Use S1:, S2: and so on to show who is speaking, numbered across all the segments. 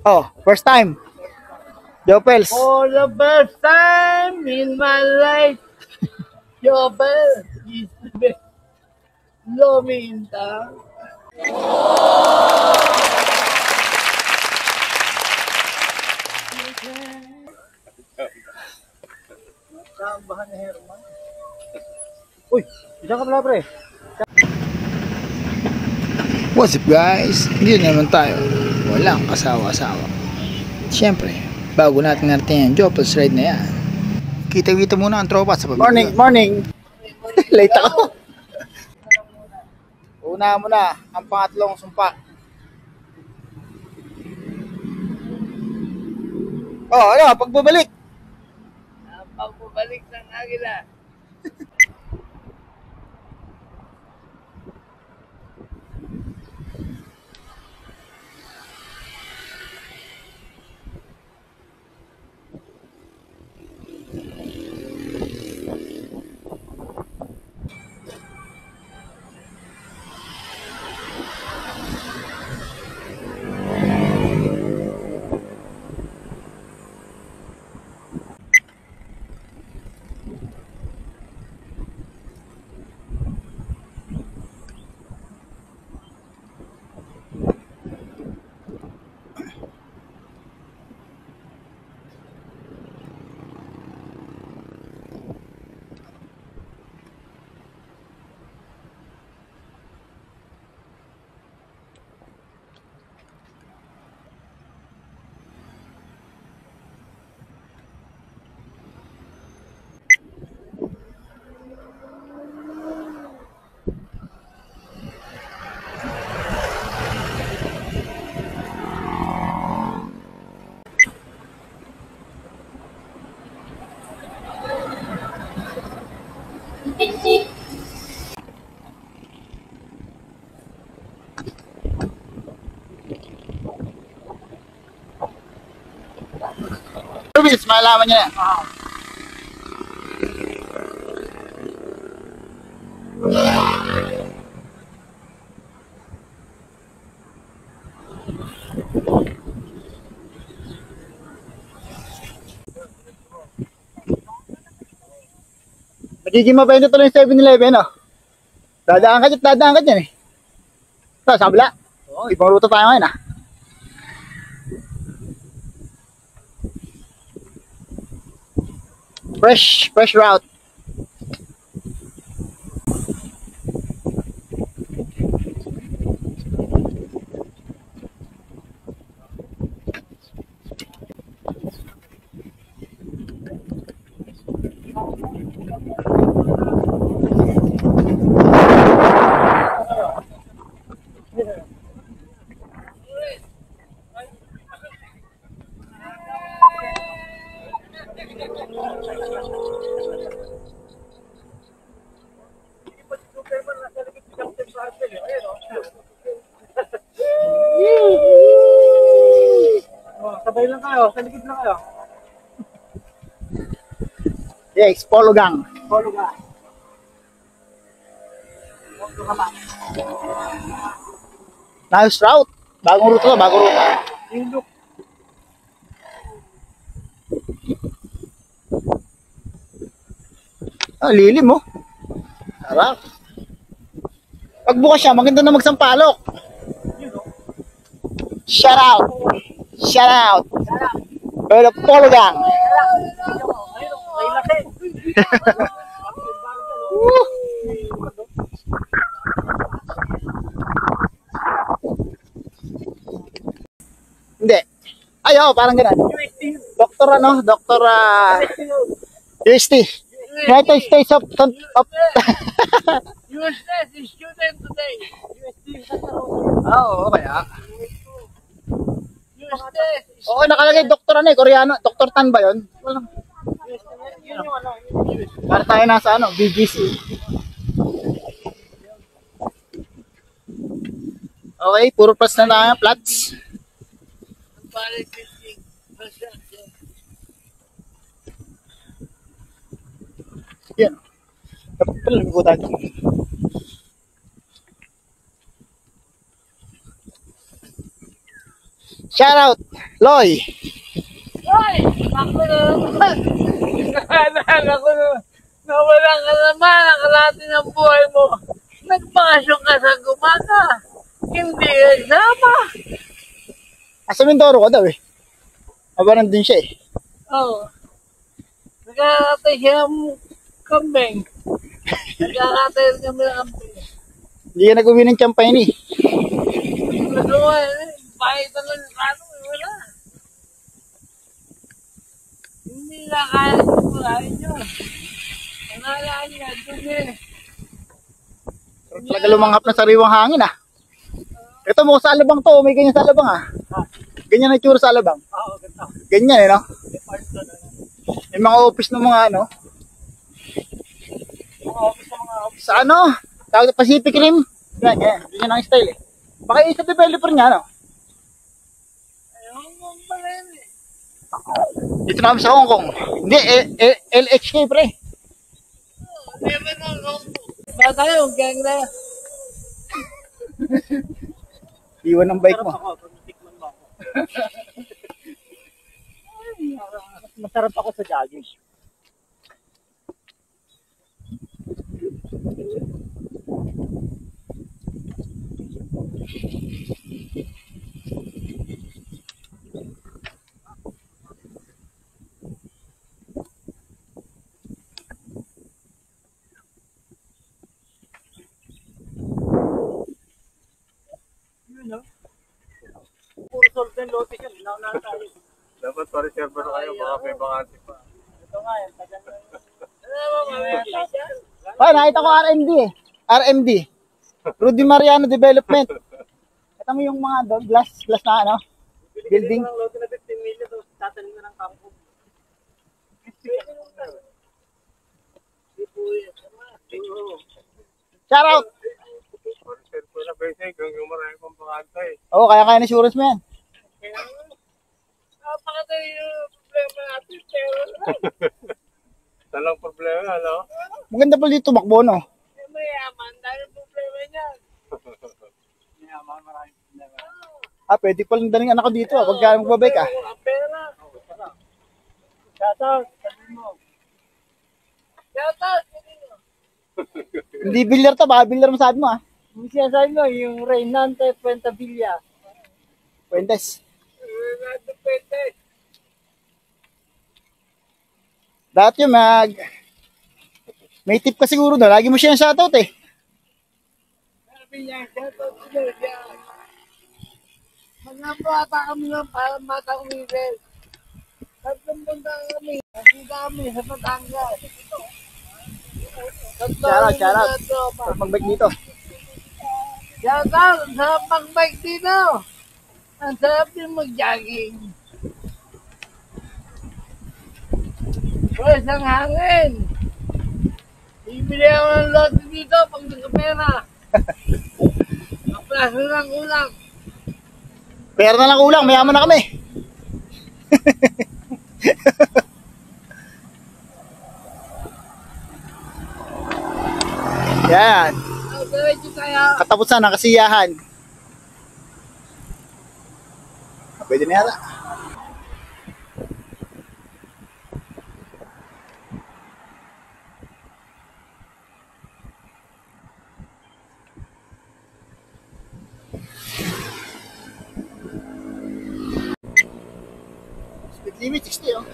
S1: Oh, first time. Jopels.
S2: For the first time in my life, Jopel is the best. Lominta. Sambahan ni Herman.
S1: Uy, diyan ka pala pre. What's up guys? Dito naman tayo. Walang kasawa-asawa. Siyempre, bago natin natin yung Jopels ride na yan. Kita-kita muna ang tropa sa pabigyan. Morning! Late ako. Una mo na ang pangatlong sumpa. Oh, ano, pagbabalik.
S2: Pagbabalik ng agila.
S1: Service, malaman niya na. Magiging mabenta tuloy yung 7-Eleven, no? Dadaan ka dyan eh. Ito, sa kabila. Oh, ibang ruta tayo ngayon, ah. Fresh route.
S2: Sabay lang kayo, sa likod lang kayo.
S1: Yes, Polo Gang.
S2: Polo ka.
S1: Nice route. Bagong ruta to, bagong ruta.
S2: Look.
S1: Ah, lilim oh. Harap. Pag bukas siya, maganda na magsampalok. Shout out. Shout out. Pero Polo Gang.
S2: May laki.
S1: Hindi. Ay, oh, parang ganun. Doktor ano? Doktor UST. United States of
S2: USS is student today.
S1: Oo, kaya.
S2: USS.
S1: Oo, nakalagay doktor ano eh, Koreano. Dr. Tan ba yun? Walang.
S2: Yun yung ano.
S1: Para tayo nasa ano, BGC. Okay, puro plus na tayo, flats.
S2: Balik fishing.
S1: Yan. Dapat pala lumigo tayo. Shout out! Loy!
S2: Ay! Ako na naman! Naalala ko na nawalan ka naman ang kalahati ng buhay mo. Nagpakasyon ka sa gumaka. Hindi kasama.
S1: Asa Mindoro ko daw eh. Mabaran din siya eh.
S2: Oo. Nagkakatay siya ng kambing. Nagkakatay kami ng kambing.
S1: Hindi ka nag-uwi ng champagne eh.
S2: Ano eh, bahit na lang ano, wala. Hindi na kaya kumulain nyo. Nangalaan niya, doon eh.
S1: Talaga lumanghap na sariwang hangin ah. Ito mo sa alabang to, may ganyan sa alabang ah. Ganyan ang tsura sa alabang.
S2: Oo, ganda.
S1: Ganyan eh no? Yung mga office ng mga ano.
S2: Mga office sa mga office.
S1: Sa ano? Tawag na Pacific Rim. Ganyan, ganyan ang style eh. Baka isa developer niya no?
S2: Ayun mo pala yun eh.
S1: Dito na kami sa Hong Kong. Hindi, LHK pre.
S2: Hindi ba nang lombo? Ba tayo, gang na.
S1: Iwan ng bike mo.
S2: Masarap ako sa jogging. Puro solve ng lote yun. Nauna tayo.
S3: Dapat pa-reserve na kayo, baka may bakante pa.
S2: Ito nga yan. Tagal na yun. Ano ba mamaya tayo?
S1: Ay, nakita ko RMD eh. RMD. Rudy Mariano Development. Kita mo yung mga doon, glass na ano? Building.
S2: Ang lote na 15 million, tapos tatalim na ng kampo.
S1: Shout out!
S3: Pa-reserve ko na basic, hanggang marami pang bakante.
S1: Oo, kaya na insurance mo yan.
S2: Napakatay yung problema natin, pero
S3: Talang problema, ano?
S1: Maganda pala dito tumakbo, no?
S2: yung mayaman, dahil problema niya. Mayaman, maraming problema.
S1: Ah, pwede palang daling anak ko dito, pagka magbabay ka.
S2: Ang pera. Shoutout, sabi mo. Shoutout, sabi mo.
S1: Hindi bilyar to, baka bilyar mo sabi mo ah.
S2: Yung sinasabi mo, yung Reynante Fuentavilla.
S1: Puentes.
S2: Reynante Fuentes.
S1: Dati yung may tip ka siguro na, lagi mo siya yung shoutout eh.
S2: Sabi niya, shoutout sila. Mga bata kami lang para mata umibel. Tatlong punta kami. Nakita kami sa Batangas.
S1: Shout out. Para magbike dito.
S2: Shoutout! Ang sarap mag-bike dito. Ang sarap din mag-jogging. Pwes ang hangin. Bibili ako ng lote dito pag nagkapera. Kaplaso ng ulang.
S1: Pera na lang kulang, mayaman na kami. Yan,
S2: Diretso tayo.
S1: katapusan ng kasiyahan. Pwede na yata. Speed limit 60 oh.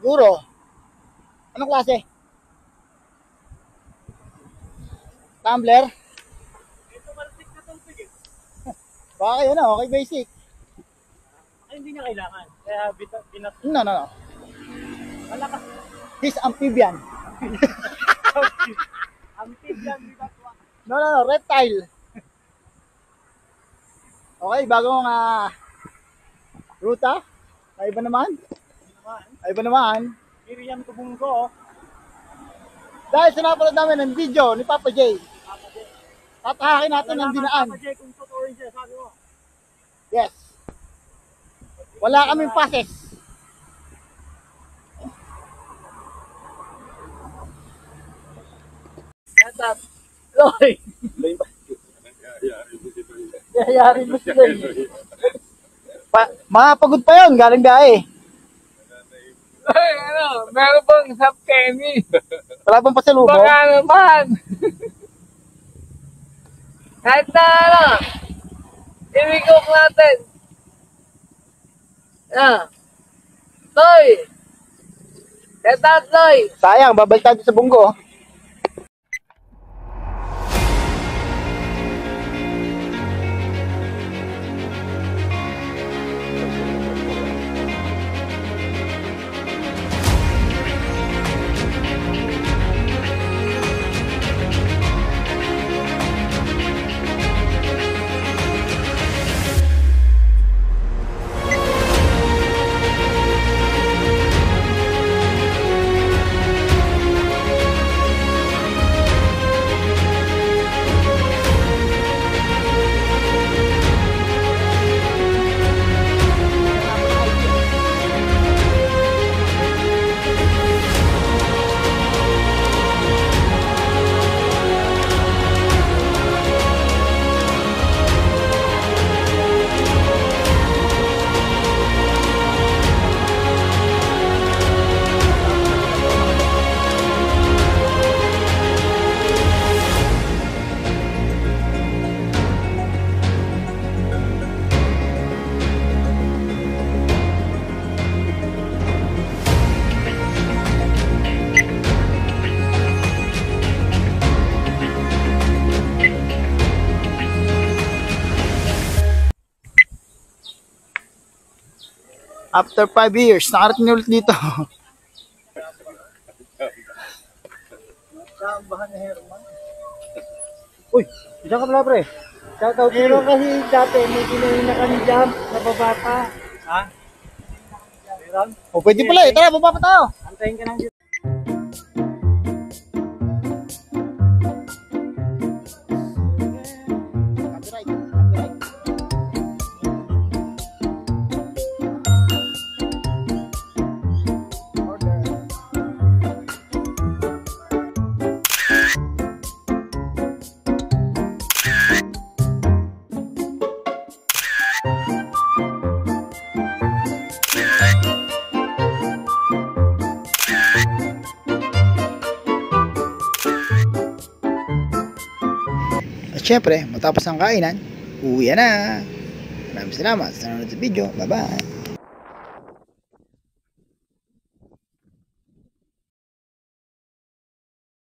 S1: Siguro. Anong klase? Tumbler?
S2: Ito malapit na tubig eh.
S1: Baka kayo na, okay basic.
S2: Ay, hindi na kailangan. Kaya binat.
S1: No, no, no.
S2: Malakas.
S1: This amphibian.
S2: Amphibian binatwa.
S1: No, no, no, reptile. Okay, bagong ruta. Ay iba naman. Ay iba naman.
S2: Miriam Tubunggo.
S1: Dahil sa napanood namin ng video ni Papa J. Tatahakin natin ang dinaan.
S2: Papa J, kung totoo rin siya, sabi mo.
S1: Yes. Wala kaming passes.
S2: Tatat. Loy. Yayari mo sila eh.
S1: Mapagod pa yun, galing gae.
S2: Ay, ano, meron bang isang penny?
S1: Wala pang pasalubong.
S2: Baka naman. Kahit na ano, ibigok natin. Loy. Tatat, Loy.
S1: Sayang, babalik tayo sa bunggo. After 5 years, nakarating na ulit dito.
S2: Sambahan ni Herman.
S1: Uy, isa ka pala pre. Shout out to you.
S2: Pero kasi dati, may ginahin na kami dyan sa baba pa. Ha? Meron?
S1: O pwede pala eh, tara baba pa tayo.
S2: Antayin ka lang dito.
S1: Copyright, copyright. Order. At syempre, matapos ang kainan, uwi na. Maraming salamat sa nanonood sa video. Bye-bye.